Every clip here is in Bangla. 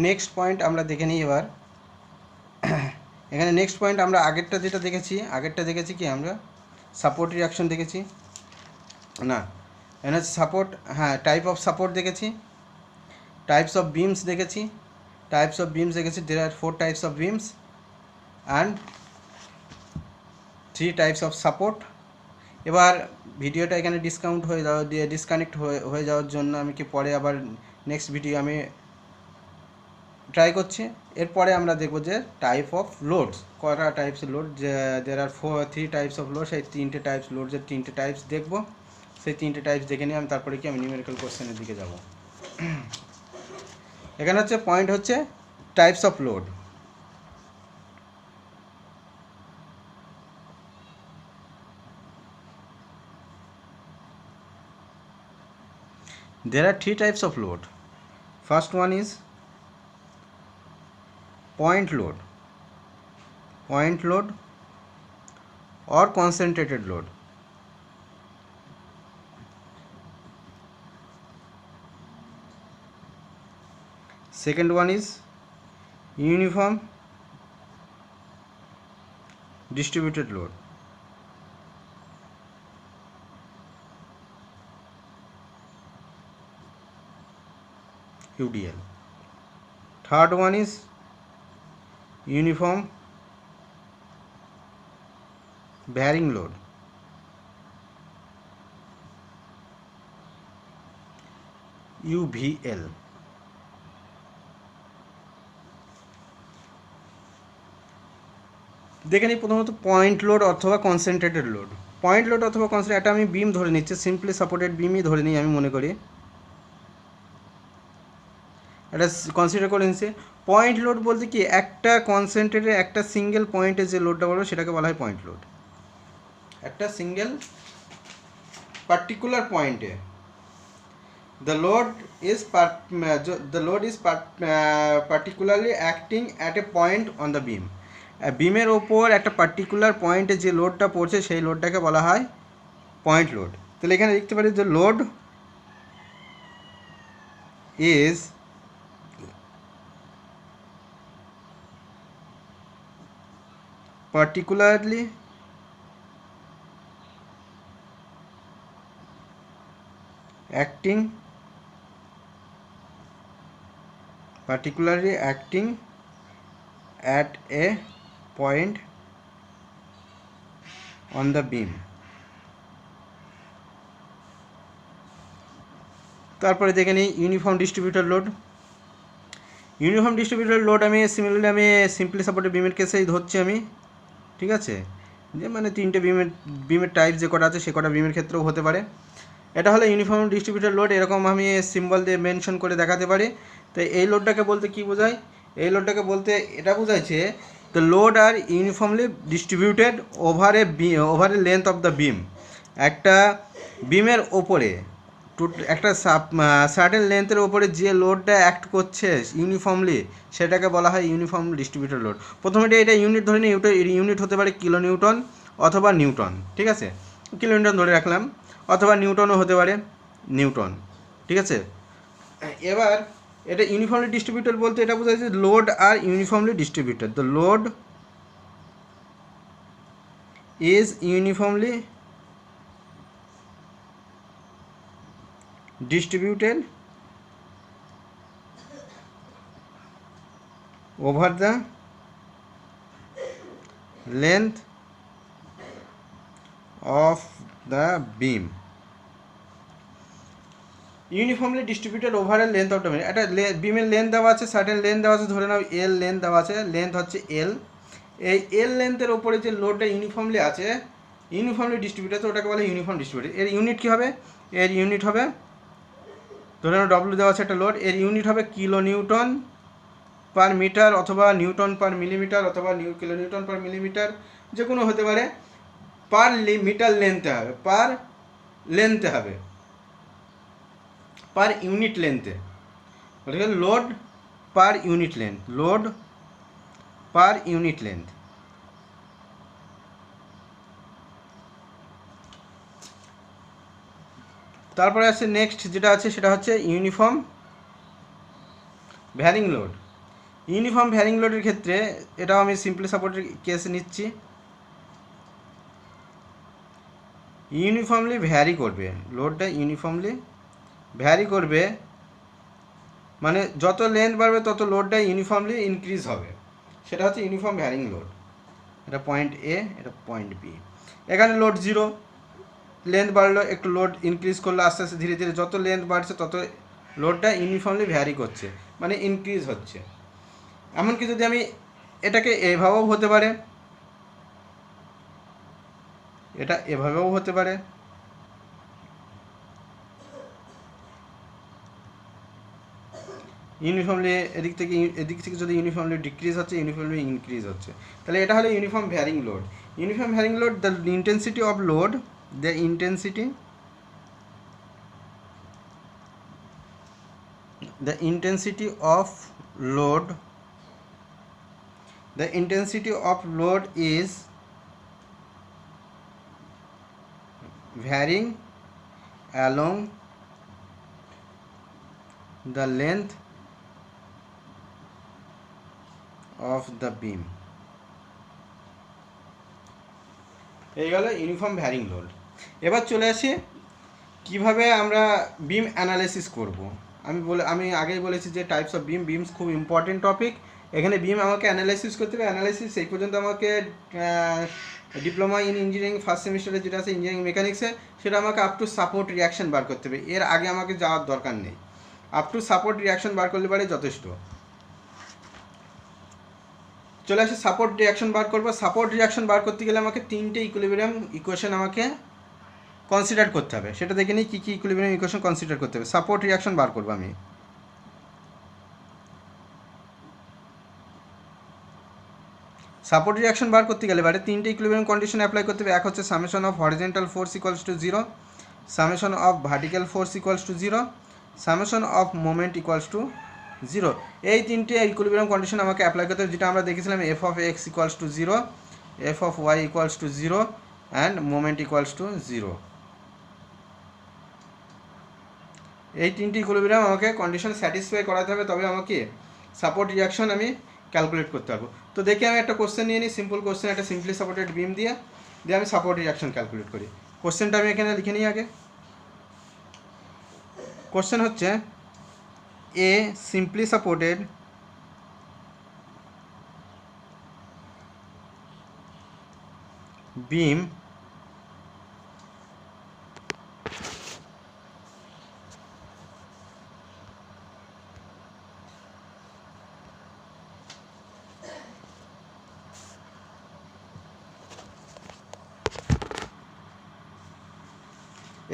নেক্সট পয়েন্ট আমরা দেখে নিই এবার। এখানে নেক্সট পয়েন্ট আমরা আগেরটা দেখেছি কি আমরা সাপোর্ট রিয়াকশন দেখেছি না, এখানে সাপোর্ট, হ্যাঁ টাইপ অফ সাপোর্ট দেখেছি, টাইপস অফ বিমস দেখেছি, there are 4 types of beams and 3 types of support। এবার ভিডিওটা এখানে ডিসকানেক্ট হয়ে যাওয়ার জন্য আমি কি পরে আবার নেক্সট ভিডিও আমি ট্রাই করছি। এরপরে আমরা দেখব যে টাইপ অফ লোডস, কটা টাইপস লোড, যে there are 3 types of load, সেই 3টে টাইপস লোডসের 3টে টাইপস দেখব। সেই 3টে টাইপস দেখে নিয়ে আমি তারপরে কি আমি নিউমেরিক্যাল কোশ্চেনের দিকে যাব। এখানে হচ্ছে পয়েন্ট হচ্ছে types of load. There are 3 types of load. First one is point load or concentrated load. Second one is uniform distributed load. UDL. Third one is uniform bearing load. UVL. দেখে নিই প্রথমত পয়েন্ট লোড অথবা কনসেন্ট্রেটেড লোড। পয়েন্ট লোড অথবা কনসেন্ট্রেট, এটা আমি বিম ধরে নিচ্ছি, সিম্পলি সাপোর্টেড বিমই ধরে নিই আমি মনে করি, এটা কনসিডার করে নিচ্ছি। পয়েন্ট লোড বলতে কি, একটা কনসেন্ট্রেটের একটা সিঙ্গেল পয়েন্টে যে লোডটা বলবো সেটাকে বলা হয় পয়েন্ট লোড। একটা সিঙ্গেল পার্টিকুলার পয়েন্টে the load is particularly acting at a point on the beam. বিমের ওপর একটা পার্টিকুলার পয়েন্টে যে লোডটা পড়ছে সেই লোডটাকে বলা হয় পয়েন্ট লোড। তাহলে এখানে দেখতে পারি যে load is particularly acting at a point on the beam. তারপরে দেখে নিই uniform distributed load. Uniform distributed load আমি সিম্পলি সাপোর্টেড বিমের কেসেই ধরছি আমি, ঠিক আছে, যে মানে 3টে বিমের টাইপ যে কটা আছে সে কটা বিমের ক্ষেত্রেও হতে পারে। এটা হলো ইউনিফর্ম ডিস্ট্রিবিউটেড লোড, এরকম আমি সিম্বল দিয়ে মেনশন করে দেখাতে পারি। তো এই লোডটাকে বলতে কি বোঝায়, এই লোডটাকে বলতে এটা বোঝাইছে the load R uniformly distributed over a length of the beam. একটা বিমের ওপরে একটা সার্টেন লেন্থের ওপরে যে লোডটা অ্যাক্ট করছে ইউনিফর্মলি সেটাকে বলা হয় ইউনিফর্ম ডিস্ট্রিবিউটেড লোড। প্রথমে এটা ইউনিট ধরে নিই, ইউনিট হতে পারে কিলো নিউটন অথবা নিউটন, ঠিক আছে, কিলো নিউটন ধরে রাখলাম, অথবা নিউটনও হতে পারে, নিউটন, ঠিক আছে। এবার এটা ইউনিফর্মলি ডিস্ট্রিবিউটেড বলতে এটা বোঝাচ্ছে load R uniformly distributed. The load is uniformly distributed over the length of the beam. Uniformly distributed over a length of the beam. একটা বিমের লেন্থ দেওয়া আছে, সার্টেন লেন্থ দেওয়া আছে, ধরে নাও এল লেন্থ দেওয়া আছে, লেন্থ হচ্ছে এল। এই এল লেন্থের ওপরে যে লোডটা ইউনিফর্মলি আছে, ইউনিফর্মলি ডিস্ট্রিবিউটেড, তো ওটাকে বলে ইউনিফর্ম ডিস্ট্রিবিউটেড। এর ইউনিট কী হবে, এর ইউনিট হবে, ধরে নাও ডব্লিউ দেওয়া আছে একটা লোড, এর ইউনিট হবে কিলো নিউটন পার মিটার অথবা নিউটন পার মিলিমিটার অথবা কিলো নিউটন পার মিলিমিটার, যে কোনো হতে পারে, পার মিটার লেন্থে হবে, পার ইউনিট লেন্থে, লোড পার ইউনিট লেন্থ। তারপরে আছে নেক্সট যেটা আছে সেটা হচ্ছে uniform varying load, uniform varying লোডের ক্ষেত্রে এটাও আমি সিম্পলি সাপোর্টের কেস নিচ্ছি। ইউনিফর্মলি ভ্যারি করবে, লোডটা ইউনিফর্মলি ভ্যারি করবে, মানে যত লেন্থ বাড়বে তত লোডটা ইউনিফর্মলি ইনক্রিজ হবে, সেটা হচ্ছে ইউনিফর্ম ভ্যারিং লোড। এটা পয়েন্ট এ, এটা পয়েন্ট বি। এখানে লোড 0, লেন্থ বাড়লো, একটু লোড ইনক্রিজ করলো আস্তে আস্তে ধীরে ধীরে, যত লেন্থ বাড়ছে তত লোডটা ইউনিফর্মলি ভ্যারি করছে, মানে ইনক্রিজ হচ্ছে। এমনকি যদি আমি এটাকে এভাবেও হতে পারে, এটা এভাবেও হতে পারে, ইউনিফর্মলি এদিক থেকে যদি ইউনিফর্মলি ডিক্রিজ হচ্ছে, ইউনিফর্মলি ইনক্রিজ হচ্ছে, তাহলে এটা হলো uniform varying load. Uniform varying load, the intensity of load, the intensity of load, the intensity of load is varying along the length of the beam। এই গেল ইউনিফর্ম ভ্যারিং লোড। এবার চলে আসি কিভাবে আমরা বিম অ্যানালাইসিস করব। আমি আগেই বলেছি যে টাইপস অফ বিমস খুব ইম্পর্টেন্ট টপিক। এখানে বিম আমাকে অ্যানালাইসিস করতে হবে। অ্যানালাইসিস এই পর্যন্ত আমাকে ডিপ্লোমা ইন ইঞ্জিনিয়ারিং ফার্স্ট সেমিস্টারে যেটা আছে ইঞ্জিনিয়ারিং মেকানিক্সে, সেটা আমাকে আপ টু সাপোর্ট রিয়াকশন বার করতে হবে। এর আগে আমাকে যাওয়ার দরকার নেই, আপ টু সাপোর্ট রিয়াকশন বার করলে পারে যথেষ্ট। চলে আসি সাপোর্ট রিয়াকশন বার করবো। সাপোর্ট রিয়াকশন বার করতে গেলে আমাকে 3টে ইকুইলিব্রিয়াম ইকুয়েশন আমাকে কনসিডার করতে হবে। সেটা দেখে নিই কী কী ইকুইলিব্রিয়াম ইকুয়েশন কনসিডার করতে হবে। সাপোর্ট রিয়াকশন বার করবো আমি। সাপোর্ট রিয়াকশন বার করতে গেলে বারে 3টে ইকুইলিব্রিয়াম কন্ডিশন অ্যাপ্লাই করতে হবে। এক হচ্ছে summation of horizontal force equals to 0, summation of vertical force equals to 0, summation of moment equals to 0। এই 3টে ইকুইলিব্রিয়াম কন্ডিশন আমাকে অ্যাপ্লাই করতে হবে, যেটা আমরা দেখেছিলাম F of X equals to 0, F of Y equals to 0 and moment equals to 0। এই 3টি ইকুইলিব্রিয়াম আমাকে কন্ডিশন স্যাটিসফাই করাতে হবে, তবে আমাকে সাপোর্ট রিয়াকশন আমি ক্যালকুলেট করতে পারবো। তো দেখি আমি একটা কোশ্চেন নিয়ে নিই, সিম্পল কোশ্চেন, একটা সিম্পলি সাপোর্টেড বিম দিয়ে আমি সাপোর্ট রিয়াকশন ক্যালকুলেট করি। কোশ্চেনটা আমি এখানে লিখে নিই আগে। কোশ্চেন হচ্ছে a simply supported beam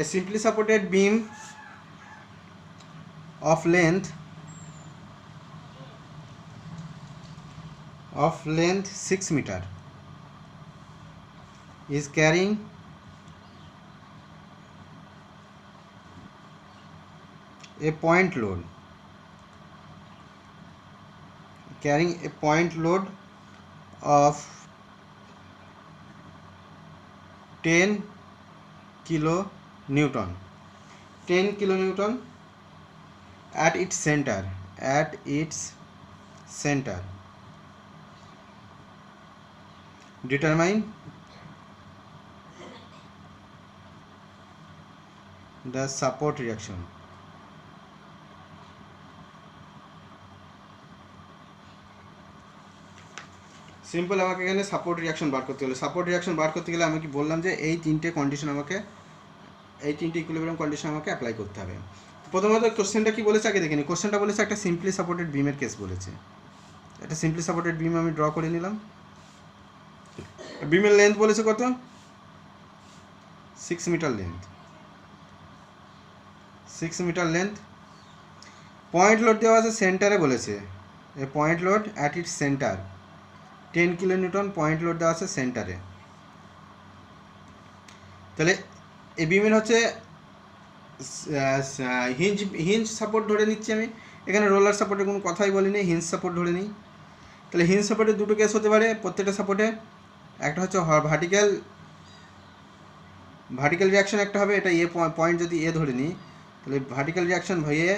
a simply supported beam of length 6 meter is carrying a point load of 10 kilonewton at its center. Determine the support reaction. Simple আমাকে এখানে সাপোর্ট রিয়াকশন বার করতে হলে, সাপোর্ট রিয়াকশন বার করতে গেলে আমি কি বললাম যে এই 3টে কন্ডিশন আমাকে, এই 3টে ইকুইলিব্রিয়াম কন্ডিশন আমাকে অ্যাপ্লাই করতে হবে। প্রথমত কোশ্চেনটা কি বলেছে আগে দেখে নিই। কোশ্চেনটা বলেছে একটা সিম্পলি সাপোর্টেড বিমের কেস বলেছে। একটা সিম্পলি সাপোর্টেড বিম আমি ড্র করে নিলাম। বিমের লেন্থ বলেছে কত? 6 metre length. 6 metre length. Point load দেওয়া আছে সেন্টারে বলেছে, a point load at its centre 10 kilonewton point load দেওয়া আছে সেন্টারে। তাহলে এই বিমের হচ্ছে হিঞ্জ সাপোর্ট ধরে নিচ্ছি আমি। এখানে রোলার সাপোর্টের কোনো কথাই বলিনি, হিঞ্জ সাপোর্ট ধরে নিই। তাহলে হিঞ্জ সাপোর্টের দুটো কেস হতে পারে প্রত্যেকটা সাপোর্টে। একটা হচ্ছে ভার্টিক্যাল রিয়াকশন একটা হবে, এটা পয়েন্ট যদি এ ধরে নিই, তাহলে vertical reaction A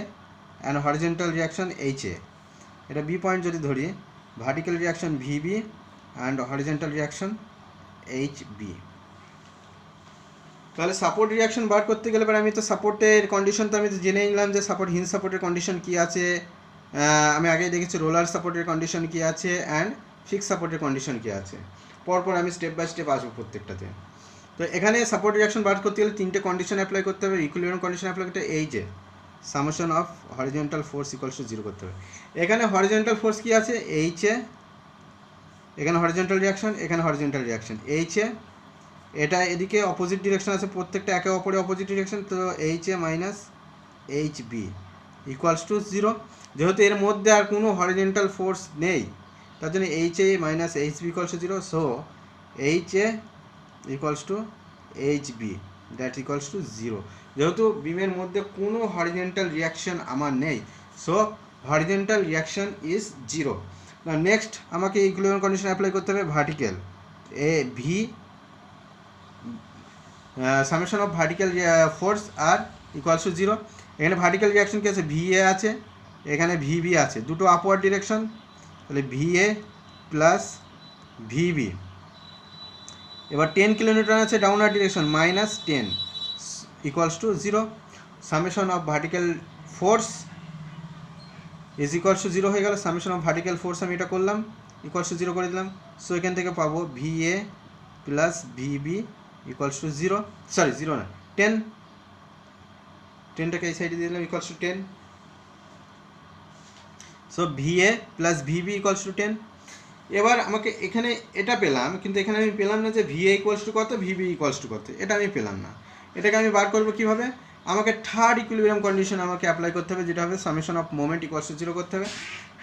and horizontal reaction H A. এটা বি পয়েন্ট যদি ধরি, vertical reaction VB and horizontal reaction H B. তাহলে সাপোর্ট রিয়াকশন বার করতে গেলে এবার আমি তো সাপোর্টের কন্ডিশন তো আমি তো জেনে নিলাম যে সাপোর্ট হিঞ্জ সাপোর্টের কন্ডিশন কী আছে, আমি আগেই দেখেছি রোলার সাপোর্টের কন্ডিশন কী আছে অ্যান্ড ফিক্স সাপোর্টের কন্ডিশন কী আছে। পরপর আমি স্টেপ বাই স্টেপ আসবো প্রত্যেকটাতে। তো এখানে সাপোর্ট রিয়াকশন বার করতে গেলে তিনটে কন্ডিশন অ্যাপ্লাই করতে হবে। ইকুইলিব্রিয়াম কন্ডিশন অ্যাপ্লাই করতে এই যে summation of horizontal force equals to 0 করতে হবে। এখানে হরিজন্টাল ফোর্স কী আছে এইচে, এখানে হরিজন্টাল রিয়াকশন, এখানে হরিজন্টাল রিয়াকশন এইচে, এটা এদিকে অপোজিট ডিরেকশন আছে, প্রত্যেকটা একে অপরের অপোজিট ডিরেকশন। তো H A minus H B equals to 0। যেহেতু এর মধ্যে আর কোনো হরিজেন্টাল ফোর্স নেই তার জন্য H A minus H B equals to 0। So H A equals to H B that equals to 0। যেহেতু বিমের মধ্যে কোনো হরিজেন্টাল রিয়াকশন আমার নেই, so horizontal reaction is 0। Next আমাকে ইকুইলিব্রিয়াম কন্ডিশন অ্যাপ্লাই করতে হবে। ভার্টিক্যাল এ V summation of vertical force are equals to 0। এখানে ভার্টিক্যাল রিয়াকশন কি আছে, ভি এ আছে, এখানে ভিবি আছে, দুটো আপওয়ার্ড ডিরেকশন। তাহলে ভি এ প্লাস ভিবি। এবার 10 কিলোমিটার আছে downward direction, minus 10 equals to 0। Summation of vertical force is equals to 0 হয়ে গেল। সামেশন অফ ভার্টিক্যাল ফোর্স আমি এটা করলাম, ইকুয়ালস টু 0 করে দিলাম। সো এখান থেকে পাবো V A plus VB equals to 0, sorry 0 না 10, 10টাকে এই সাইডে দিয়ে দিলাম equals to 10। So V A plus VB equals to 10। এবার আমাকে এখানে এটা পেলাম, কিন্তু এখানে আমি পেলাম না যে ভি এ ইকুয়ালস টু কত, ভিবি ইকুয়ালস টু কত, এটা আমি পেলাম না। এটাকে আমি বার করবো কীভাবে, আমাকে থার্ড ইকুইলিব্রিয়াম কন্ডিশন আমাকে অ্যাপ্লাই করতে হবে, যেটা হবে summation of moment equals to 0 করতে হবে।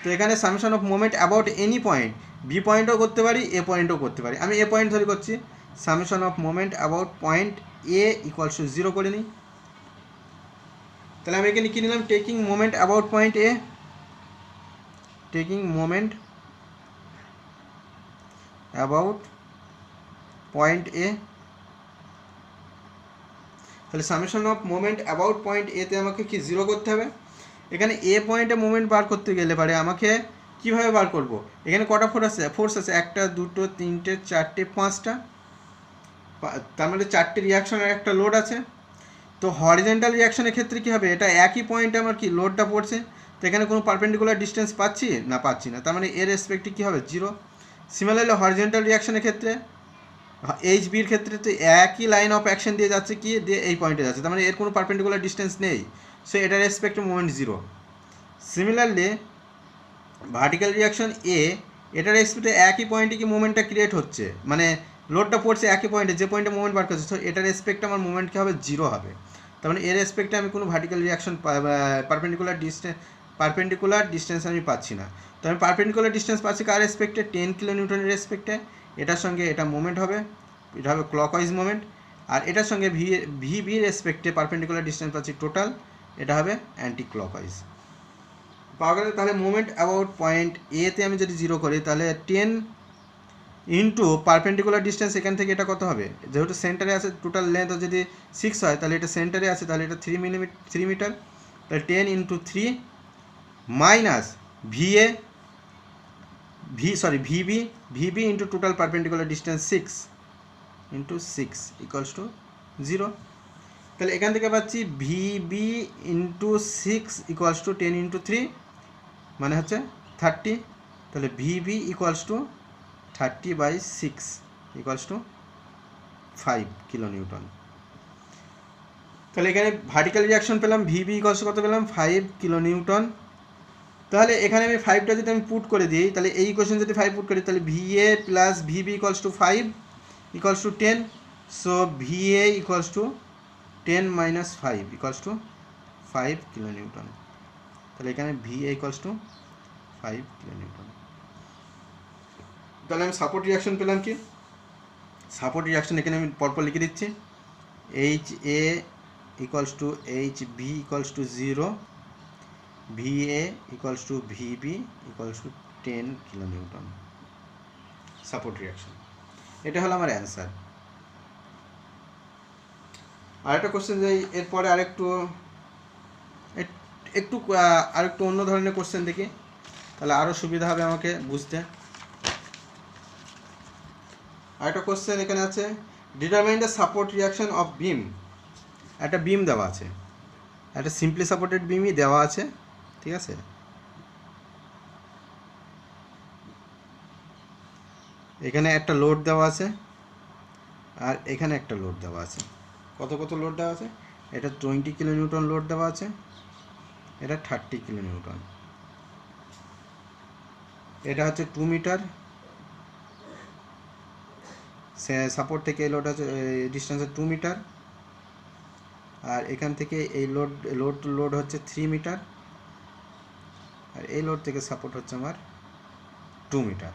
তো এখানে summation of moment about any point, B পয়েন্টও করতে পারি, এ পয়েন্টও করতে পারি, আমি এ পয়েন্ট ধরে করছি। Summation of moment about point A equals to 0 করে নিই। তাহলে আমি এখানে কী নিলাম, taking moment about point A, taking moment about point A. তাহলে summation of moment about point এতে আমাকে কি 0 করতে হবে। এখানে এ পয়েন্টে মোমেন্ট বার করতে গেলে পারে আমাকে কীভাবে বার করব, এখানে কটা ফোর্স আছে, 1 2 3 4 5টা, তার মানে 4টে রিয়াকশনের একটা লোড আছে। তো হরিজেন্টাল রিয়াকশনের ক্ষেত্রে কী হবে, এটা একই পয়েন্টে আমার কি লোডটা পড়ছে, তো এখানে কোনো পারপেন্ডিকুলার ডিস্টেন্স পাচ্ছি না, পাচ্ছি না, তার মানে এর রেসপেক্টে কী হবে 0। সিমিলারলি হরিজেন্টাল রিয়াকশনের ক্ষেত্রে এইচ বির ক্ষেত্রে তো একই লাইন অফ অ্যাকশন দিয়ে যাচ্ছে, কি দিয়ে এই পয়েন্টে যাচ্ছে, তার মানে এর কোনো পারপেন্ডিকুলার ডিস্টেন্স নেই, সো এটার রেসপেক্টে মোমেন্ট 0। সিমিলারলি ভার্টিক্যাল রিয়াকশন এ, এটার রেসপেক্টে একই পয়েন্টে কি মোমেন্টটা ক্রিয়েট হচ্ছে, মানে লোডটা পড়ছে একই পয়েন্টে, যে পয়েন্টে মোমেন্ট বার করছে, সো এটার রেসপেক্টে আমার মোমেন্ট কী হবে 0 হবে। তার মানে এর রেসপেক্টে আমি কোনো ভার্টিক্যাল রিয়াকশন পারপেন্ডিকুলার ডিস্টেন্স আমি পাচ্ছি না। তো আমি পারপেন্ডিকুলার ডিস্টেন্স পাচ্ছি কার রেসপেক্টে, 10 কিলোনিউটনের রেসপেক্টে। এটার সঙ্গে এটা মোমেন্ট হবে, এটা হবে ক্লকওয়াইজ মোমেন্ট, আর এটার সঙ্গে ভিবির রেসপেক্টে পারপেন্ডিকুলার ডিস্টেন্স পাচ্ছি টোটাল, এটা হবে অ্যান্টি ক্লকওয়াইজ পাওয়া গেলে। তাহলে মোমেন্ট অ্যাবাউট পয়েন্ট এতে আমি যদি 0 করি, তাহলে 10 ইন্টু পারপেন্ডিকুলার ডিস্টেন্স, এখান থেকে এটা কত হবে, যেহেতু সেন্টারে আছে, টোটাল লেন্থ যদি 6 হয়, তাহলে এটা সেন্টারে আছে, তাহলে এটা 3 মিটার। তাহলে 10 into 3 minus VB into total perpendicular distance 6 into 6 equals to 0। তাহলে এখান থেকে পাচ্ছি VB into 6 equals to 10 into 3 মানে হচ্ছে 30। তাহলে VB equals two 30/6 equals to 5 kilonewton. তাহলে এখানে ভার্টিক্যাল রিয়াকশন পেলাম, ভিবি ইকুয়ালস কত পেলাম 5 কিলোনিউটন। তাহলে এখানে আমি 5টা যদি আমি পুট করে দিই, তাহলে এই ইকুয়েশন যদি 5 পুট করি, তাহলে VA plus VB equals to 5 equals to 10। So VA equals to 10 minus 5 equals to 5 kilonewton. তাহলে এখানে ভিএ ইকুয়ালস টু 5 কিলোনিউটন। তাহলে আমি সাপোর্ট রিয়াকশন পেলাম কি, সাপোর্ট রিয়াকশন এখানে আমি পরপর লিখে দিচ্ছি, H A equals to H B equals to 0, VA equals to VB equals to 10 kilonewton support reaction. এটা হলো আমার অ্যান্সার। আরেকটা কোশ্চেন যাই, এরপরে আরেকটু অন্য ধরনের কোশ্চেন দেখি। তাহলে আরও সুবিধা হবে আমাকে বুঝতে। আরেকটা কোশ্চেন এখানে আছে, determine the support reaction of বিম। একটা বিম দেওয়া আছে, একটা সিম্পলি সাপোর্টেড বিমই দেওয়া আছে, ঠিক আছে। এখানে একটা লোড দেওয়া আছে আর এখানে একটা লোড দেওয়া আছে। কত কত লোড দেওয়া আছে? এটা 20 কিলো নিউটন লোড দেওয়া আছে, এটা 30 কিলো নিউটন। এটা হচ্ছে 2 মিটার, সাপোর্ট থেকে এই লোড আছে ডিস্টেন্স হচ্ছে 2 মিটার, আর এখান থেকে এই লোড হচ্ছে 3 মিটার, আর এই লোড থেকে সাপোর্ট হচ্ছে আমার 2 মিটার।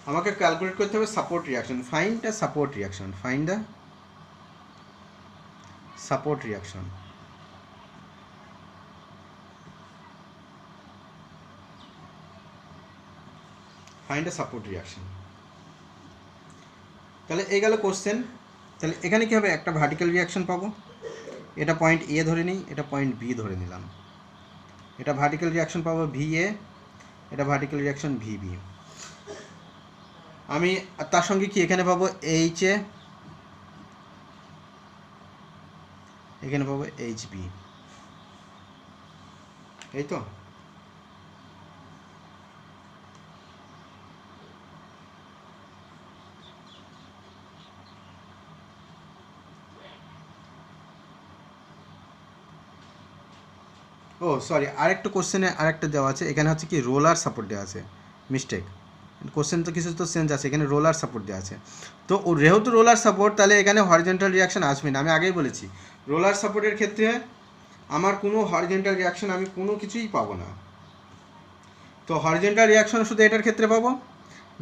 আমাকে ক্যালকুলেট করতে হবে support reaction. Find the support reaction, find the support reaction. Find the support reaction. তাহলে এই গেল কোশ্চেন। তাহলে এখানে কী হবে, একটা ভার্টিক্যাল রিয়াকশন পাবো, এটা পয়েন্ট এ ধরে নিই, এটা পয়েন্ট বি ধরে নিলাম। এটা ভার্টিক্যাল রিয়াকশন পাবো ভি এ, এটা ভার্টিক্যাল রিয়াকশন ভি বি। আমি তার সঙ্গে কি এখানে পাবো এইচ এ, এখানে পাবো এইচ বি, এই তো। ও সরি, আরেকটা কোশ্চেনে আরেকটা দেওয়া আছে, এখানে হচ্ছে কি রোলার সাপোর্ট দেওয়া আছে, মিস্টেক। কোশ্চেন তো কিছু তো চেঞ্জ আছে, এখানে রোলার সাপোর্ট দেওয়া আছে। তো যেহেতু রোলার সাপোর্ট, তাহলে এখানে হরিজন্টাল রিয়াকশন আসবে না। আমি আগেই বলেছি রোলার সাপোর্টের ক্ষেত্রে আমার কোনো হরিজন্টাল রিয়াকশন আমি কোনো কিছুই পাবো না। তো হরিজন্টাল রিয়াকশন শুধু এটার ক্ষেত্রে পাবো,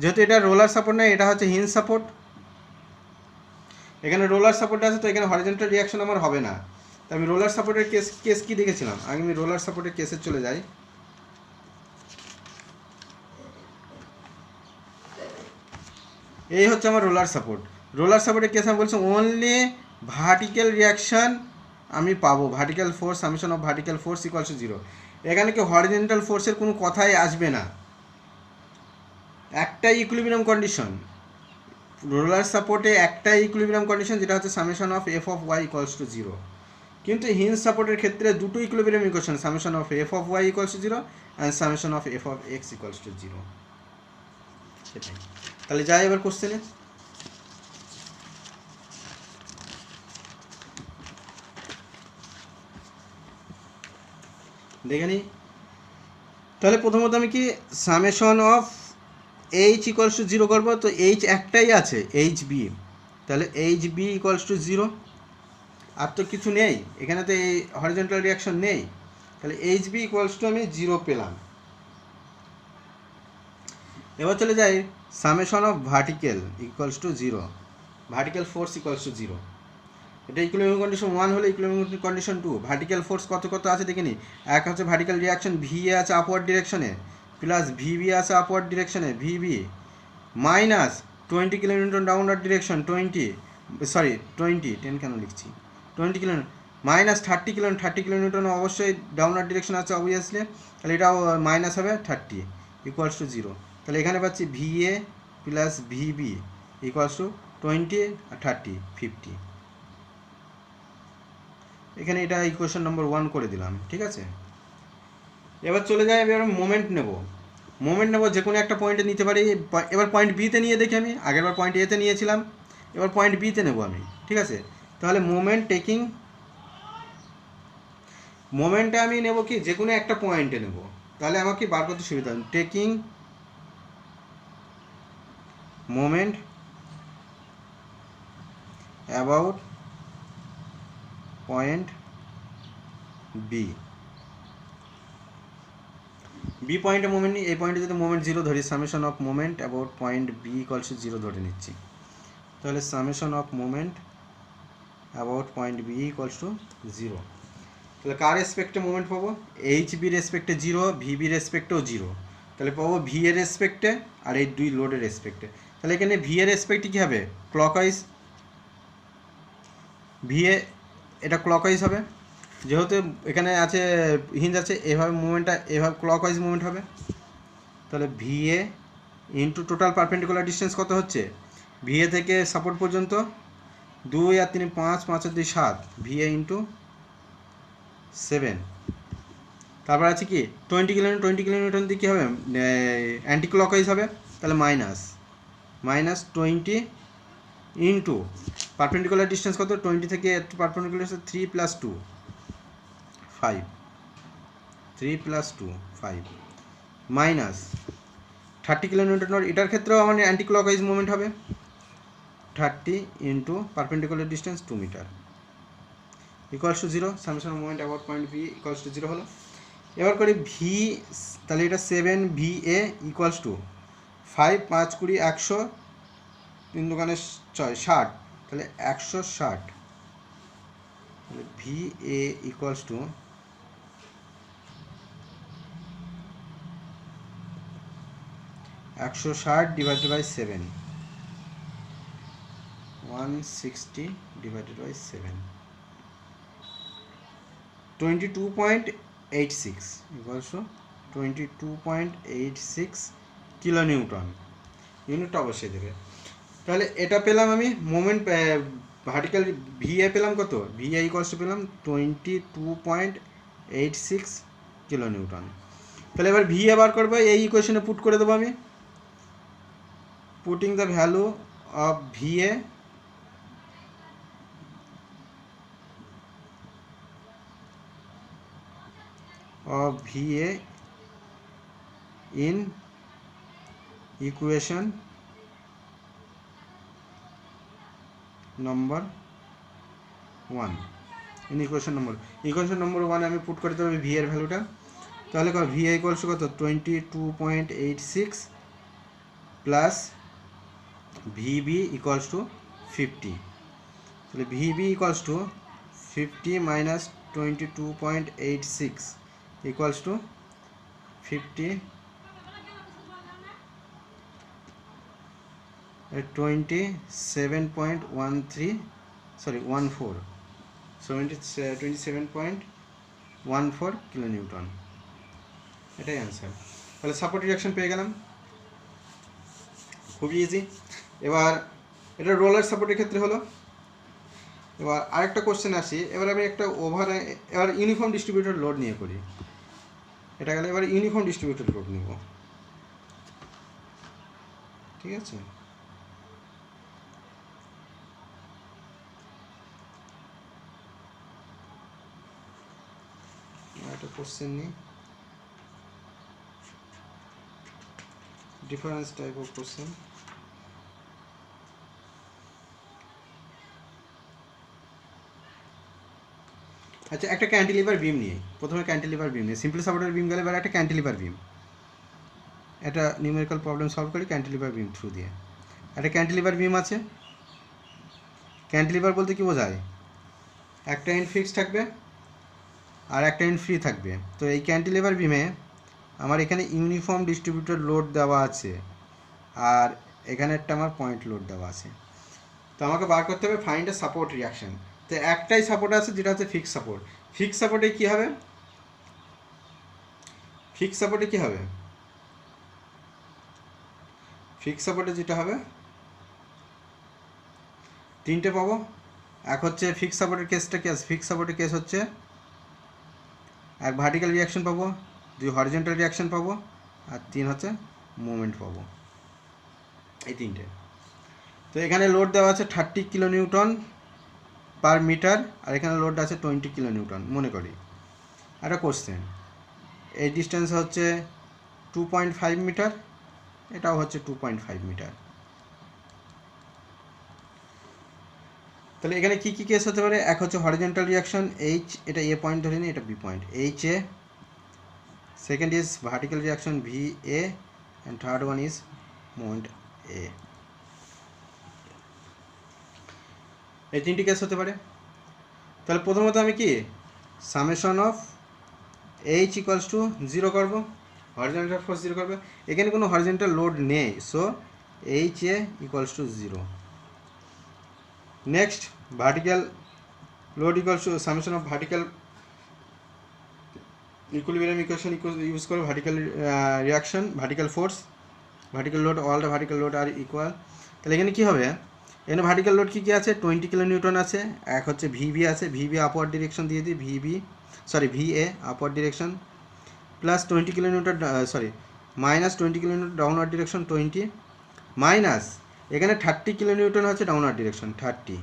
যেহেতু এটা রোলার সাপোর্ট না, এটা হচ্ছে হিঞ্জ সাপোর্ট। এখানে রোলার সাপোর্ট আছে, তো এখানে হরিজন্টাল রিয়াকশন আমার হবে না। তো আমি রোলার সাপোর্টের কেস কি দেখেছিলাম, আগে আমি রোলার সাপোর্টের কেসে চলে যাই। এই হচ্ছে আমার রোলার সাপোর্ট। রোলার সাপোর্টের কেস আমি বলছি অনলি ভার্টিক্যাল রিয়াকশান আমি পাবো, vertical force summation of vertical force equals to 0। এখানে কি হরিজন্টাল ফোর্সের কোনো কথাই আসবে না, একটাই ইকুইলিব্রিয়াম কন্ডিশন। রোলার সাপোর্টে একটাই ইকুইলিব্রিয়াম কন্ডিশন, যেটা হচ্ছে summation of F of Y equals to 0। কিন্তু হিঞ্জ সাপোর্টের ক্ষেত্রে দুটো equilibrium equation, summation of F of Y equals to 0 and summation of F of X equals to 0। সেটাই। তাহলে যাই এবার কোশ্চেনে। দেখে নিই। তাহলে প্রথমত আমি কি summation of H equals to 0 করবো। তো এইচ একটাই আছে, এইচ বি। তাহলে এইচ বি ইকুয়ালস টু 0, আর তো কিছু নেই এখানে, তো এই হরিজন্টাল রিয়াকশন নেই। তাহলে এইচ বি ইকুয়ালস টু আমি 0 পেলাম। এবার চলে যাই summation of vertical equals to 0, vertical force equals to 0। এটা ইকুইলিব্রিয়াম কন্ডিশন 1 হলে ইকুইলিব্রিয়াম কন্ডিশন 2। ভার্টিক্যাল ফোর্স কত কত আছে দেখে নিই। এক হচ্ছে ভার্টিক্যাল রিয়াকশন ভি এ আছে আপওয়ার্ড ডিরেকশনে, প্লাস ভিবি আছে আপওয়ার্ড ডিরেকশনে, VB minus 20 kilometre downward direction 20 10 কেন লিখছি 20 কিলোমিটার, মাইনাস 30 কিলোমিটার অবশ্যই ডাউনওয়ার্ড ডিরেকশন আছে অবভিয়াসলি। তাহলে এটাও মাইনাস হবে 30 ইকুয়ালস টু 0। তাহলে এখানে পাচ্ছি V A plus VB equals two 20 আর 30 50। এখানে এটা ইকুয়েশন নম্বর 1 করে দিলাম, ঠিক আছে। এবার চলে যাই, এবার মোমেন্ট নেব। মোমেন্ট নেব যে কোনো একটা পয়েন্টে নিতে পারি। এবার পয়েন্ট বিতে নিয়ে দেখি, আমি আগেরবার পয়েন্ট এতে নিয়েছিলাম, এবার পয়েন্ট বিতে নেব আমি, ঠিক আছে। তাহলে মোমেন্ট টেকিং, মোমেন্টে আমি নেব কি যে কোনো একটা পয়েন্টে নেব, তাহলে আমাকে বার করতে সুবিধা হবে। Taking moment about point B. B পয়েন্টে মোমেন্ট নিই, এই পয়েন্টে যদি মোমেন্ট 0 ধরি, summation of moment about point B equals to 0 ধরে নিচ্ছি। তাহলে summation of moment about point B equals to 0। তাহলে কার রেসপেক্টে মোমেন্ট পাবো, এইচ বি রেসপেক্টে 0, ভিবি রেসপেক্টেও 0। তাহলে পাবো ভি এর রেসপেক্টে আর এই দুই লোডের রেসপেক্টে। তাহলে এখানে ভি এর রেসপেক্টে কী হবে, ক্লকওয়াইজ। ভি এ এটা ক্লকওয়াইজ হবে, যেহেতু এখানে আছে হিঞ্জ আছে, এভাবে মুভমেন্টটা এভাবে ক্লকওয়াইজ মুভমেন্ট হবে। তাহলে VA into total perpendicular distance কত হচ্ছে, ভিএ থেকে সাপোর্ট পর্যন্ত 2 আর 3 5, 5 আর 2 7, ভিএ ইন্টু 7। তারপর আছে কি 20 কিলোমিটার, 20 কিলোমিটার দিয়ে কী হবে, অ্যান্টি ক্লকওয়াইজ হবে, তাহলে মাইনাস 20 ইন্টু পারপেন্ডিকুলার ডিস্টেন্স কত, 20 থেকে পারপেন্ডিকুলার 3 + 2 5, 3 + 2 5 মাইনাস 30 কিলোমিটার নট, এটার ক্ষেত্রেও আমার অ্যান্টি ক্লকওয়াইজ মুভমেন্ট হবে, 30 into perpendicular distance 2 metre equals to 0, summation of moment about point V equals to 0 হলো। এবার করি ভি, তাহলে এটা 7 VA ইকুয়ালস টু 5 5 20 100, 3 দোকানে 6 60, তাহলে 160, তাহলে VA equals to 160 divided by 7, 160 divided by 7, 22.86 equals to 22.86 kilo newton, ইউনিটটা অবশ্যই দেবে। তাহলে এটা পেলাম আমি মোমেন্ট, ভার্টিক্যাল ভিএ পেলাম কত, ভিএ ইকুয়ালস টু পেলাম 22.86 কিলো নিউটন। তাহলে এবার ভিএ বার করবো, এই ইকুয়েশনে পুট করে দেবো আমি, putting the value of VA in equation number 1, in equation number 1 আমি পুট করতে হবে ভি এর ভ্যালুটা, তাহলে কত, ভি ইকুয়ালস টু কত 22.86 প্লাস ভিবি ইকুয়ালস টু 50, তাহলে VB equals two 50 minus 22.86 equals two 50 27.13 sorry 14, 27.14 kilo Newton, এটাই অ্যান্সার। তাহলে সাপোর্ট রিঅ্যাকশন পেয়ে গেলাম, খুবই ইজি। এবার এটা রোলার সাপোর্টের ক্ষেত্রে হলো। এবার আরেকটা কোশ্চেন আসি, এবার আমি একটা এবার ইউনিফর্ম ডিস্ট্রিবিউটর লোড নিয়ে করি, এটা গেলে এবার ইউনিফর্ম ডিস্ট্রিবিউটর লোড নিব, ঠিক আছে। একটা কোশ্চেন নিই, ডিফারেন্স টাইপ অফ কোশ্চেন। আচ্ছা, একটা ক্যান্টিলিভার বিম নিয়ে, প্রথমে ক্যান্টিলিভার বিম নিয়ে, সিম্পল সাপোর্টের বিম গেলে এবার একটা ক্যান্টিলিভার বিম, এটা নিউমেরিক্যাল প্রবলেম সলভ করি ক্যান্টিলিভার বিম থ্রু দিয়ে। একটা ক্যান্টিলিভার বিম আছে, ক্যান্টিলিভার বলতে কি বোঝায়, একটা এন্ড ফিক্স থাকবে আর একটা এন্ড ফ্রি থাকবে। তো এই ক্যান্টিলিভার বিমে আমার এখানে ইউনিফর্ম ডিস্ট্রিবিউটর লোড দেওয়া আছে আর এখানে একটা আমার পয়েন্ট লোড দেওয়া আছে। তো আমাকে বার করতে হবে ফাইন্ড এ সাপোর্ট রিয়াকশন। তো একটাই সাপোর্ট আছে যেটা হচ্ছে ফিক্স সাপোর্ট। ফিক্স সাপোর্টে কী হবে, ফিক্স সাপোর্টে কী হবে, ফিক্স সাপোর্টে যেটা হবে তিনটে পাবো। এক হচ্ছে ফিক্স সাপোর্টের কেসটা কি আছে, ফিক্স সাপোর্টের কেস হচ্ছে এক ভার্টিক্যাল রিয়াকশন পাবো, 2 হরিজন্টাল রিয়াকশন পাবো, আর 3 হচ্ছে মুভমেন্ট পাবো, এই তিনটে। তো এখানে লোড দেওয়া আছে 30 কিলো নিউটন পার মিটার, আর এখানে লোড আছে 20 কিলো নিউটন মনে করি। একটা কোশ্চেন, এই ডিস্টেন্স হচ্ছে 2.5 মিটার, এটাও হচ্ছে 2.5 মিটার। তাহলে এখানে কী কী কেস হতে পারে, এক হচ্ছে হরিজন্টাল রিয়াকশন এইচ, এটা এ পয়েন্ট ধরে নিই, এটা B point H A, second is vertical reaction V A, and third one is moment A. এই তিনটি কেস হতে পারে। তাহলে প্রথমত আমি কি summation of H equals to 0 করবো, হরিজন্টাল ফোর্স 0 করবে, এখানে কোনো হরিজন্টাল লোড নেই, so H A equals to 0। Next vertical load equals to summation of vertical equilibrium equation use করে vertical reaction, vertical force, vertical load, all the vertical load are equal. তাহলে এখানে কী হবে, এখানে ভার্টিক্যাল লোড কী কী আছে, 20 কিলো নিউটন আছে, এক হচ্ছে ভিবি আছে, ভিবি আপওয়ার্ড ডিরেকশন দিয়ে দিই, VA upward direction, plus 20 kilo newton minus 20 kilo newton downward direction 20, minus এখানে 30 কিলো নিউটন হচ্ছে ডাউনওয়ার্ড ডিরেকশন 30।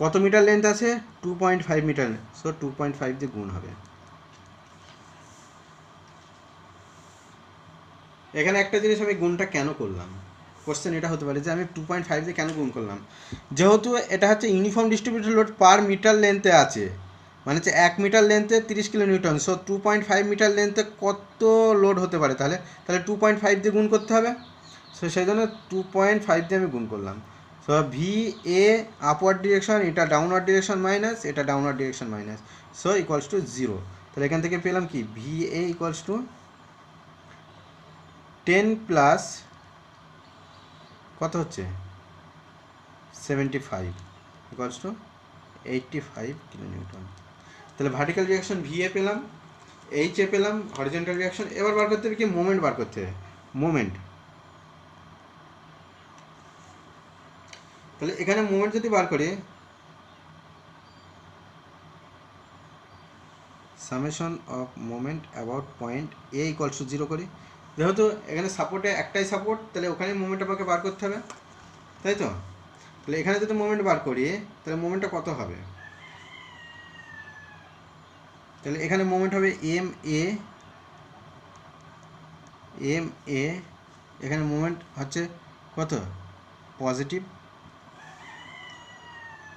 কত মিটার লেন্থ আছে, 2.5 মিটার, সো 2.5 দিয়ে গুণ হবে। এখানে একটা জিনিস আমি গুণটা কেন করলাম, কোশ্চেন এটা হতে পারে যে আমি 2.5 দিয়ে কেন গুণ করলাম, যেহেতু এটা হচ্ছে uniform distributed load per metre লেন্থে আছে, মানে হচ্ছে 1 মিটার লেন্থে 30 কিলো নিউটন, সো 2.5 মিটার লেন্থে কত লোড হতে পারে, তাহলে 2.5 দিয়ে গুণ করতে হবে, সো সেই জন্য 2.5 দিয়ে আমি গুণ করলাম। So V A upward direction, এটা ডাউনওয়ার্ড ডিরেকশন মাইনাস, এটা downward direction minus, so equals to 0। তাহলে এখান থেকে পেলাম কি, V A equals to 10 plus কত হচ্ছে 75 ইকুয়ালস টু 85 কিলো নিউটন। তাহলে ভার্টিক্যাল রিয়াকশন ভিএ পেলাম, এইচ এ পেলাম, হরিজন্টাল রিয়াকশন। এবার বার করতে হবে কি, মোমেন্ট বার করতে হবে, মোমেন্ট। তাহলে এখানে মোমেন্ট যদি বার করি, summation of moment about point A equals to 0 করি, যেহেতু এখানে সাপোর্টে একটাই সাপোর্ট, তাহলে ওখানে মোমেন্ট আমাকে বার করতে হবে, তাই তো। তাহলে এখানে যদি মোমেন্ট বার করি, তাহলে মোমেন্টটা কত হবে, তাহলে এখানে মোমেন্ট হবে এম এ, এখানে মোমেন্ট হচ্ছে কত, পজিটিভ,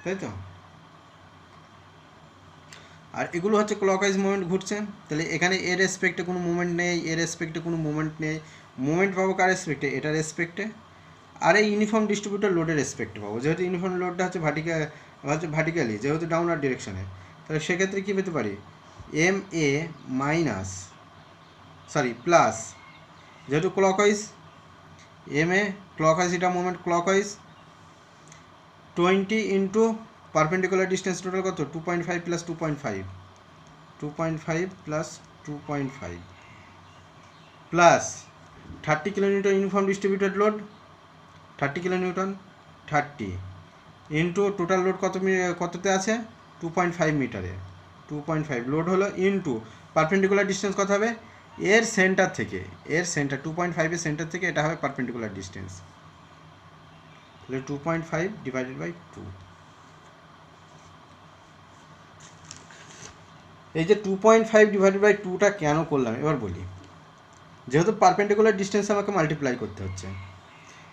তাই তো। আর এগুলো হচ্ছে ক্লকওয়াইজ মোমেন্ট ঘুরছে, তাহলে এখানে এর রেসপেক্টে কোনো মুভমেন্ট নেই, এর রেসপেক্টে কোনো মুভমেন্ট নেই, মুভমেন্ট পাবো কার রেসপেক্টে, এটার রেসপেক্টে। আর এই ইউনিফর্ম ডিস্ট্রিবিউটার লোডের রেসপেক্টে পাবো, যেহেতু ইউনিফর্ম লোডটা হচ্ছে ভার্টিক্যালি, যেহেতু ডাউনওয়ার্ড ডিরেকশনে, তাহলে সেক্ষেত্রে কী পেতে পারি, এম এ মাইনাস প্লাস, যেহেতু ক্লকওয়াইজ, এম এ ক্লকওয়াইজ, এটা movement clockwise, 20 into perpendicular distance total কত, 2.5 plus 2.5 plus 2.5 plus 30 kilo Newton uniform distributed load, 30 kilo Newton, 30 into total load কততে আছে, 2.5 মিটারে, 2.5 লোড হলো, ইন্টু পারপেন্ডিকুলার ডিস্টেন্স কত হবে, এর সেন্টার থেকে, 2.5 এর সেন্টার থেকে এটা হবে পারপেন্ডিকুলার ডিস্টেন্স, তাহলে 2.5 ডিভাইডেড বাই 2। এই যে 2.5 ডিভাইডেড বাই 2টা কেন করলাম এবার বলি, যেহেতু পারপেন্ডিকুলার ডিস্টেন্স আমাকে মাল্টিপ্লাই করতে হচ্ছে,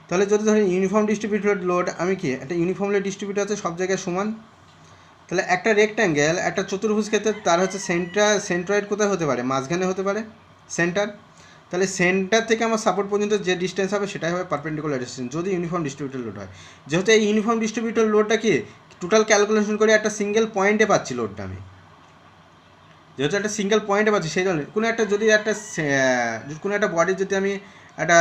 তাহলে যদি ধরেন ইউনিফর্ম ডিস্ট্রিবিউটেড লোড, আমি কি একটা ইউনিফর্মলি ডিস্ট্রিবিউট আছে সব জায়গায় সমান, তাহলে একটা রেক্ট্যাঙ্গেল, একটা চতুর্ভুজ ক্ষেত্রে তার হচ্ছে সেন্ট্রয়েড কোথায় হতে পারে, মাঝখানে হতে পারে, সেন্টার। তাহলে সেন্টার থেকে আমার সাপোর্ট পর্যন্ত যে ডিস্টেন্স হবে সেটাই হবে পারপেন্ডিকুলার ডিস্টেন্স, যদি ইউনিফর্ম ডিস্ট্রিবিউটেড লোড হয়। যেহেতু এই ইউনিফর্ম ডিস্ট্রিবিউটেড লোডটা কি টোটাল ক্যালকুলেশন করে একটা সিঙ্গেল পয়েন্টে পাচ্ছি লোডটা, আমি যেহেতু একটা সিঙ্গেল পয়েন্টে পাচ্ছি, সেই জন্য কোনো একটা বডির যদি আমি একটা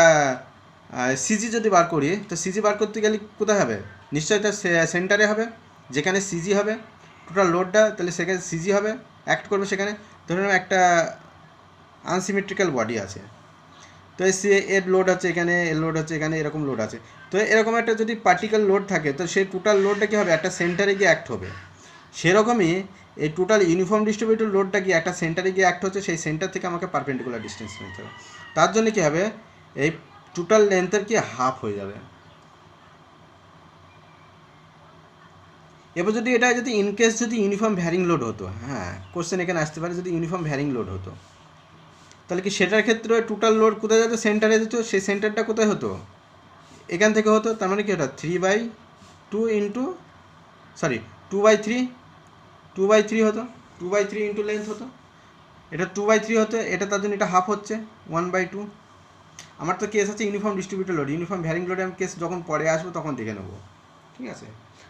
সিজি যদি বার করি, তো সিজি বার করতে গেলে কোথায় হবে, নিশ্চয়ই তার সেন্টারে হবে, যেখানে সিজি হবে টোটাল লোডটা, তাহলে সেখানে সিজি হবে, অ্যাক্ট করবে সেখানে। ধরুন একটা আনসিমেট্রিক্যাল বডি আছে, তো এর লোড হচ্ছে এখানে, এর লোড হচ্ছে এখানে, এরকম লোড আছে, তো এরকম একটা যদি পার্টিকেল লোড থাকে, তো সেই টোটাল লোডটা কী হবে, একটা সেন্টারে গিয়ে অ্যাক্ট হবে। সেরকমই এই টোটাল ইউনিফর্ম ডিস্ট্রিবিউটেড লোডটা গিয়ে একটা সেন্টারে গিয়ে অ্যাক্ট হচ্ছে, সেই সেন্টার থেকে আমাকে পারপেন্ডিকুলার ডিস্টেন্স নিতে হবে, তার জন্য কী হবে, এই টোটাল লেন্থের কি হাফ হয়ে যাবে। এবার যদি এটা যদি ইনকেস যদি ইউনিফর্ম ভ্যারিং লোড হতো, হ্যাঁ কোশ্চেন এখানে আসতে পারে, যদি ইউনিফর্ম ভ্যারিং লোড হতো, তাহলে কি সেটার ক্ষেত্রে টোটাল লোড কোথায় যেত, সেন্টারে যেত, সেই সেন্টারটা কোথায় হতো, এখান থেকে হতো, তার মানে কি ওটা 2/3 হতো, 2/3 ইন্টু লেন্থ হতো, এটা 2/3 হতো, এটা তার জন্য এটা হাফ হচ্ছে 1/2। আমার তো কেস আছে uniform distributed load, uniform varying লোডে আমি কেস যখন পরে আসবো তখন দেখে নেবো, ঠিক আছে।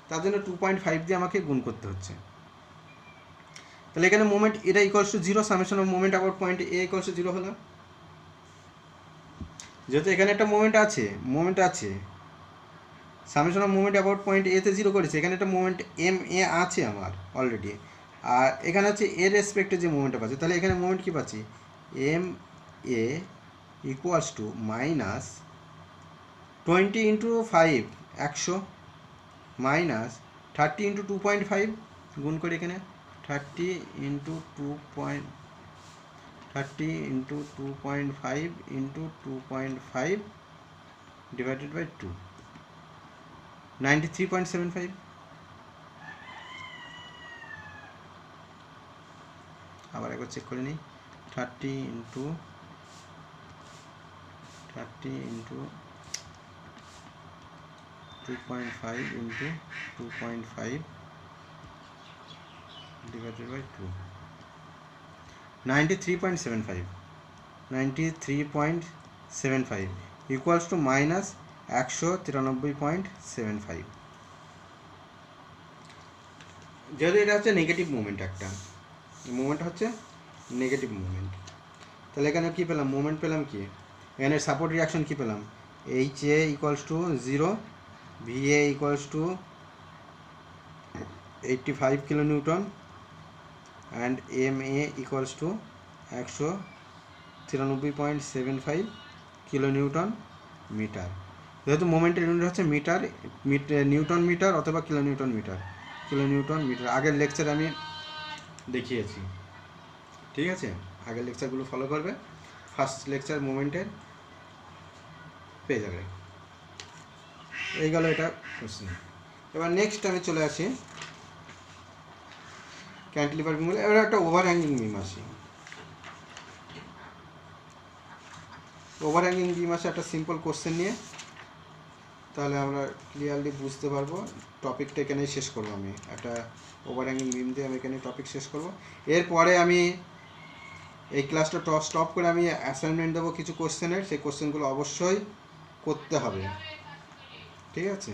তার জন্য 2.5 দিয়ে আমাকে গুণ করতে হচ্ছে। তাহলে এখানে মোমেন্ট এটা equals to 0, summation of moment about point A equals to 0 হলো, যেহেতু এখানে একটা মোমেন্ট আছে, summation of moment about point এতে 0 করেছে, এখানে একটা মোমেন্ট এম এ আছে আমার অলরেডি, আর এখানে হচ্ছে এর রেসপেক্টে যে মোমেন্টটা পাচ্ছি, তাহলে এখানে মোমেন্ট কী পাচ্ছি, M A equals to minus 20 into 5 100 minus 30 into 2.5 গুণ করে এখানে 30 ইন্টু 2.5 ইন্টু 2.5 ডিভাইডেড বাই 2 93.75। আবার একবার চেক করে নিই, 30 into 2.5 into 2.5 divided by 2 93.75 equals to minus 193.75। যেহেতু এটা হচ্ছে নেগেটিভ মুভমেন্ট, একটা মুভমেন্ট হচ্ছে নেগেটিভ মুভমেন্ট, তাহলে এখানে কী পেলাম, মুভমেন্ট পেলাম কি, এখানে সাপোর্ট রিয়াকশন কী পেলাম, H A equals to 0, V A equals to 85 kilo newton and M A equals to 193.75 kilo newton metre. যেহেতু মোমেন্টের ইউনিট হচ্ছে মিটার, নিউটন মিটার অথবা কিলো নিউটন মিটার, আগের লেকচারে আমি দেখিয়েছি, ঠিক আছে, আগের লেকচারগুলো ফলো করবে, ফার্স্ট লেকচার মোমেন্টের পেয়ে যাবে। এই গেল এটা কোশ্চেন। এবার নেক্সট আমি চলে আসি ক্যান্টিলিভার বিম, এবার একটা ওভার হ্যাঙ্গিং বিম আসি। ওভার হ্যাঙ্গিং বিম আসে একটা সিম্পল কোশ্চেন নিয়ে, তাহলে আমরা ক্লিয়ারলি বুঝতে পারবো। টপিকটা এখানেই শেষ করবো, আমি একটা ওভার হ্যাঙ্গিং বিম দিয়ে আমি এখানে টপিক শেষ করব। এরপরে আমি এই ক্লাসটা স্টপ করে আমি অ্যাসাইনমেন্ট দেবো কিছু কোশ্চেনের, সেই কোশ্চেনগুলো অবশ্যই করতে হবে, ঠিক আছে।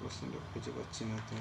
কোশ্চেনটা খুঁজে পাচ্ছি না তো।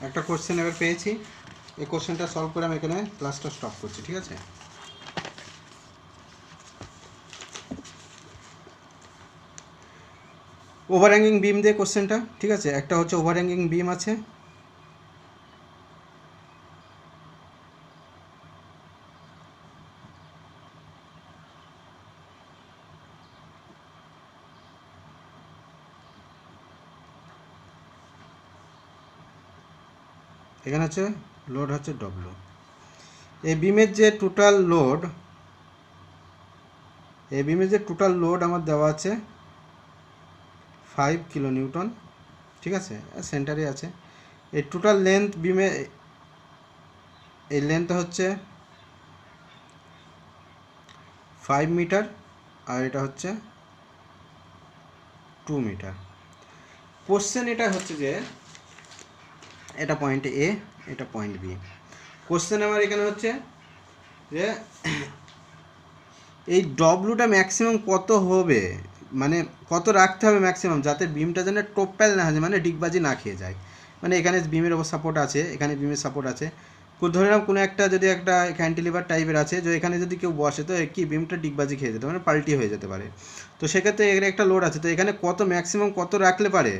একটা কোশ্চেন এবার পেয়েছি, এই কোশ্চেনটা সলভ করে আমি এখানে ক্লাসটা স্টপ করছি, ঠিক আছে। ওভার হ্যাঙ্গিং বিম দিয়ে কোশ্চেনটা, ঠিক আছে, একটা হচ্ছে ওভার হ্যাঙ্গিং বিম আছে, এখানে হচ্ছে লোড হচ্ছে ডব্লু। এই বিমের যে টোটাল লোড আমার দেওয়া আছে 5 কিলো নিউটন, ঠিক আছে, সেন্টারে আছে। এই টোটাল লেন্থ বিমে, এই লেন্থটা হচ্ছে 5 মিটার আর এটা হচ্ছে 2 মিটার। কোশ্চেন এটা হচ্ছে যে এটা পয়েন্ট এ, এটা পয়েন্ট বি। কোশ্চেন আমার এখানে হচ্ছে যে এই ডব্লুটা ম্যাক্সিমাম কত হবে, মানে কত রাখতে হবে ম্যাক্সিমাম, যাতে বিমটা যেন টোপ্যাল না হয়, মানে ডিগবাজি না খেয়ে যায়। মানে এখানে বিমের ওপর সাপোর্ট আছে, এখানে বিমের সাপোর্ট আছে, ধরে নাও কোনো একটা যদি একটা ক্যান্টিলিভার টাইপের আছে, যে এখানে যদি কেউ বসে তো কি বিমটা ডিগবাজি খেয়ে যেতে মানে পাল্টি হয়ে যেতে পারে। তো সেক্ষেত্রে এর একটা লোড আছে, তো এখানে কত ম্যাক্সিমাম কত রাখলে পারে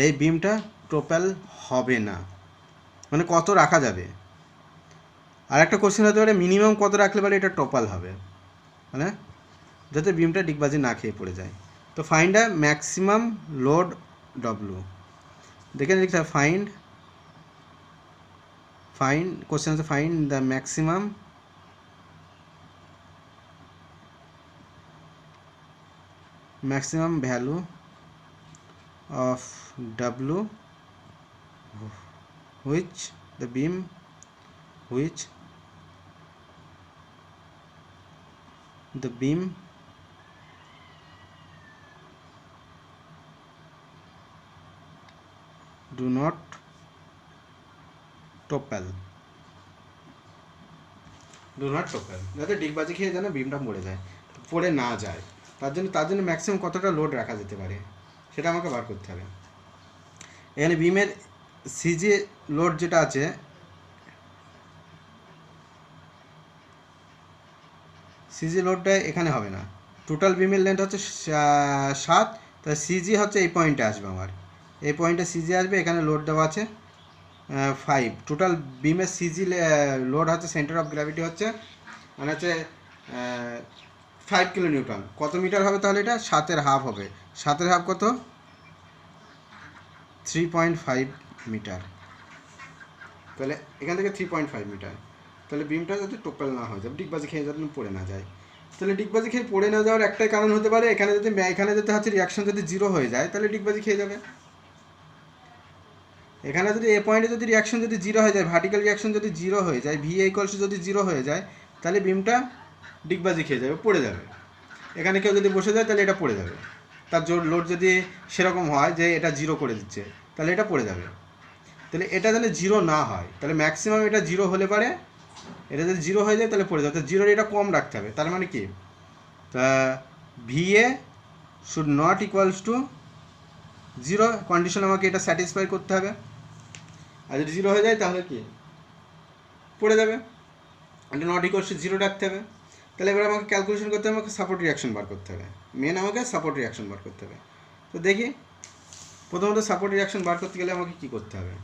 এই বিমটা টোপ্যাল হবে না, মানে কত রাখা যাবে। আর একটা কোশ্চেন হতে পারে মিনিমাম কত রাখলে পারে এটা টোপাল হবে, মানে যাতে বিমটা ডিগবাজি না খেয়ে পড়ে যায়। তো find a maximum load W, দেখে লিখতে হবে ফাইন্ড কোশ্চেন আছে find the maximum value of W which the beam do not topple, যাতে ডিগবাজি খেয়ে যেন বিমটা পড়ে না যায়, তার জন্য ম্যাক্সিমাম কতটা লোড রাখা যেতে পারে সেটা আমাকে বার করতে হবে। এখানে বিমের সিজি লোড যেটা আছে, সিজি লোডটা এখানে হবে না, টোটাল বিমের লেন্থ হচ্ছে 7, তাই সিজি হচ্ছে এই পয়েন্টে আসবে, আমার এই পয়েন্টে সিজি আসবে, এখানে লোড দেওয়া আছে 5, টোটাল বিমের সিজি লোড হচ্ছে সেন্টার অফ গ্র্যাভিটি হচ্ছে মানে হচ্ছে 5 কিলো নিউটন। কত মিটার হবে তাহলে এটা 7-এর হাফ হবে, 7-এর হাফ কত 3.5 মিটার, তাহলে এখান থেকে 3.5 মিটার, তাহলে বিমটা যাতে টোপাল না হয়, যাতে ডিগবাজি খেয়ে যাতে পড়ে না যায়। তাহলে ডিগবাজি খেয়ে পড়ে না যাওয়ার একটাই কারণ হতে পারে, এখানে যদি হচ্ছে রিয়াকশন যদি 0 হয়ে যায় তাহলে ডিগবাজি খেয়ে যাবে। এখানে যদি এ পয়েন্টে যদি রিয়াকশন যদি 0 হয়ে যায়, ভার্টিক্যাল রিয়াকশন যদি 0 হয়ে যায়, ভি ইকুয়ালস যদি 0 হয়ে যায়, তাহলে বিমটা ডিগবাজি খেয়ে যাবে, পড়ে যাবে। এখানে কেউ যদি বসে যায় তাহলে এটা পড়ে যাবে, তার জোর লোড যদি সেরকম হয় যে এটা 0 করে দিচ্ছে, তাহলে এটা পড়ে যাবে। তাহলে এটা যেন 0 না হয়, তাহলে ম্যাক্সিমাম এটা 0 হলে পারে, এটা যদি 0 হয়ে যায় তাহলে পড়ে যাবে, তো 0-এর এটা কম রাখতে হবে। তার মানে কি, তা VA should not equals to 0 condition আমাকে এটা স্যাটিসফাই করতে হবে। আর যদি 0 হয়ে যায় তাহলে কি পড়ে যাবে, এটা নট ইকুয়ালস টু 0 রাখতে হবে। তাহলে এবার আমাকে ক্যালকুলেশন করতে হবে, আমাকে সাপোর্ট রিয়াকশন বার করতে হবে, আমাকে সাপোর্ট রিয়াকশন বার করতে হবে। তো দেখি প্রথমত সাপোর্ট রিয়াকশন বার করতে গেলে আমাকে কী করতে হবে।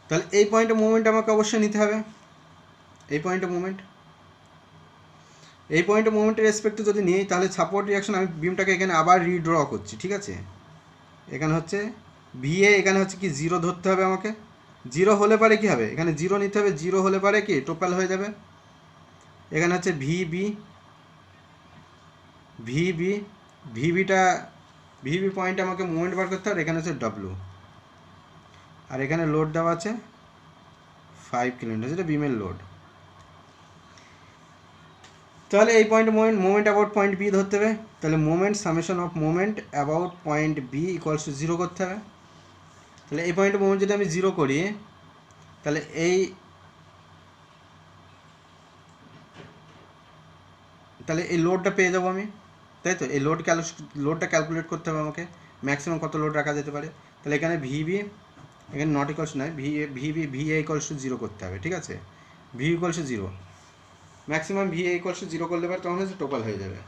তাহলে এই পয়েন্টে মুভমেন্ট আমাকে অবশ্যই নিতে হবে, এই পয়েন্টে মুভমেন্টের রেসপেক্টে যদি নিই, তাহলে সাপোর্ট রিয়াকশন আমি বিমটাকে এখানে আবার রিড্র করছি, ঠিক আছে। এখানে হচ্ছে VA, এখানে হচ্ছে কি 0 ধরতে হবে আমাকে, 0 হলে পারে কি হবে, এখানে 0 নিতে হবে, 0 হলে পারে কি টোটাল হয়ে যাবে। এখানে হচ্ছে ভিবি পয়েন্টে আমাকে মুভমেন্ট বার করতে হবে, এখানে হচ্ছে W, আর এখানে লোড দেওয়া আছে 5 কিলোমিটার, যেটা বিমের লোড। তাহলে এই point moment about point B ধরতে হবে, তাহলে moment summation of moment about point B equals to 0 করতে হবে। তাহলে এই পয়েন্টে মোমেন্ট যদি আমি 0 করি, তাহলে এই লোডটা পেয়ে যাবো আমি, তাই তো। এই লোডটা ক্যালকুলেট করতে হবে আমাকে, ম্যাক্সিমাম কত লোড রাখা যেতে পারে। তাহলে এখানে এখানে নট ইকুয়ালস নয়, VA ইকুয়ালস টু 0 করতে হবে, ঠিক আছে। V equals to 0, maximum VA equals to 0 করলে পারে তখন হচ্ছে টোটাল হয়ে যাবে।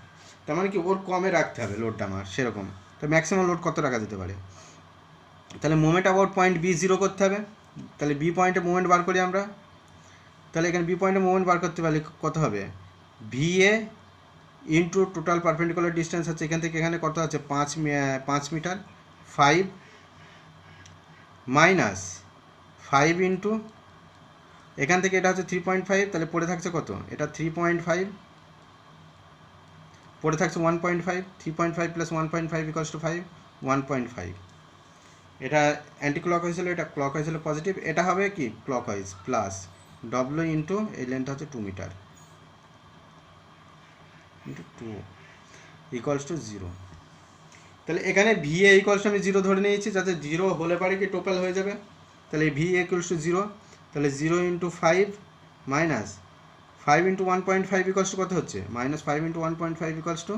তার মানে কি ওর কমে রাখতে হবে লোডটা আমার, সেরকম। তো ম্যাক্সিমাম লোড কত রাখা যেতে পারে, তাহলে মোমেন্ট অ্যাবাউট পয়েন্ট বি 0 করতে হবে। তাহলে বি পয়েন্টে মোমেন্ট বার করি আমরা, তাহলে এখানে বি পয়েন্টে মোমেন্ট বার করতে পারলে কত হবে, VA into total perpendicular distance হচ্ছে এখান থেকে এখানে কত আছে 5 মিটার, 5 মাইনাস 5 ইন্টু এখান থেকে এটা হচ্ছে 3.5, তাহলে পড়ে থাকছে কত, এটা 3.5, পড়ে থাকছে 1.5, 3.5 প্লাস 1.5 ইকুয়ালস টু 5, 1.5। এটা অ্যান্টি ক্লক হয়েছিল, এটা ক্লক হয়েছিল পজিটিভ, এটা হবে কি clock wise plus W into এই লেন্থ হচ্ছে 2 মিটার ইন্টু 2। Equals to 0। তাহলে এখানে ভি এ ইকুয়ালস টু আমি 0 ধরে নিয়েছি, যাতে 0 হলে পারে কি টোটাল হয়ে যাবে। তাহলে ভি ইকুয়ালস টু 0, তাহলে 0 into 5 minus 5 into 1.5 equals to কত হচ্ছে, minus 5 into 1.5 equals to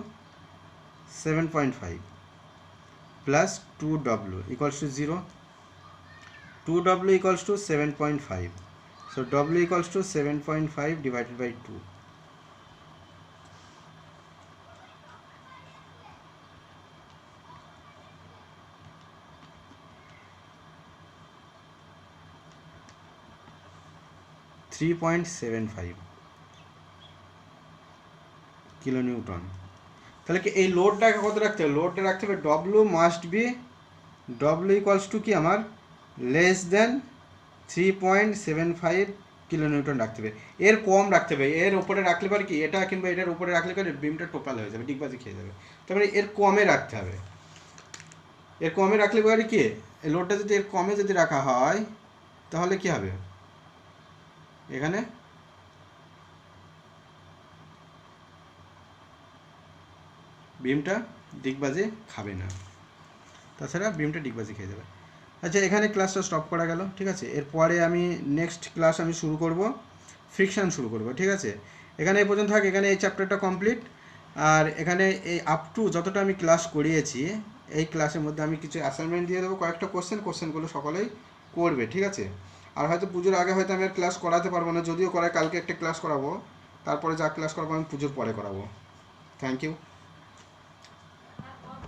7.5 plus 2w equals to 0, 2w equals to 7.5, so w equals to 7.5 divided by 2। .75 kilo newton. তাহলে কি এই লোডটাকে কত রাখতে হবে, লোডটা রাখতে হবে W must be, W equals to কি আমার লেস দেন 3.75 কিলো নিউটন রাখতে হবে। এর কম রাখতে হবে, এর উপরে রাখলে পারে কি এটা কিংবা এটার উপরে রাখলে পারে বিমটা টোটাল হয়ে যাবে, ডিগবাজি খেয়ে যাবে। তারপরে এর কমে রাখতে হবে, এর কমে রাখলে পারে কি এই লোডটা যদি এর কমে যদি রাখা হয় তাহলে কি হবে, এখানে বিমটা ডিগবাজি খাবে না, তাছাড়া বিমটা ডিগবাজি খেয়ে যাবে। আচ্ছা, এখানে ক্লাসটা স্টপ করা গেল, ঠিক আছে। এরপরে আমি নেক্সট ক্লাস আমি শুরু করব, ফ্রিকশান শুরু করব, ঠিক আছে। এখানে এই পর্যন্ত থাক, এখানে এই চ্যাপ্টারটা কমপ্লিট। আর এখানে এই আপ টু যতটা আমি ক্লাস করিয়েছি এই ক্লাসের মধ্যে আমি কিছু অ্যাসাইনমেন্ট দিয়ে দেবো, কয়েকটা কোশ্চেনগুলো সকলেই করবে, ঠিক আছে। আর হয়তো পুজোর আগে হয়তো আমি আর ক্লাস করাতে পারবো না, যদিও করায় কালকে একটা ক্লাস করাবো, তারপরে যা ক্লাস করাবো আমি পুজোর পরে করাবো। Thank you.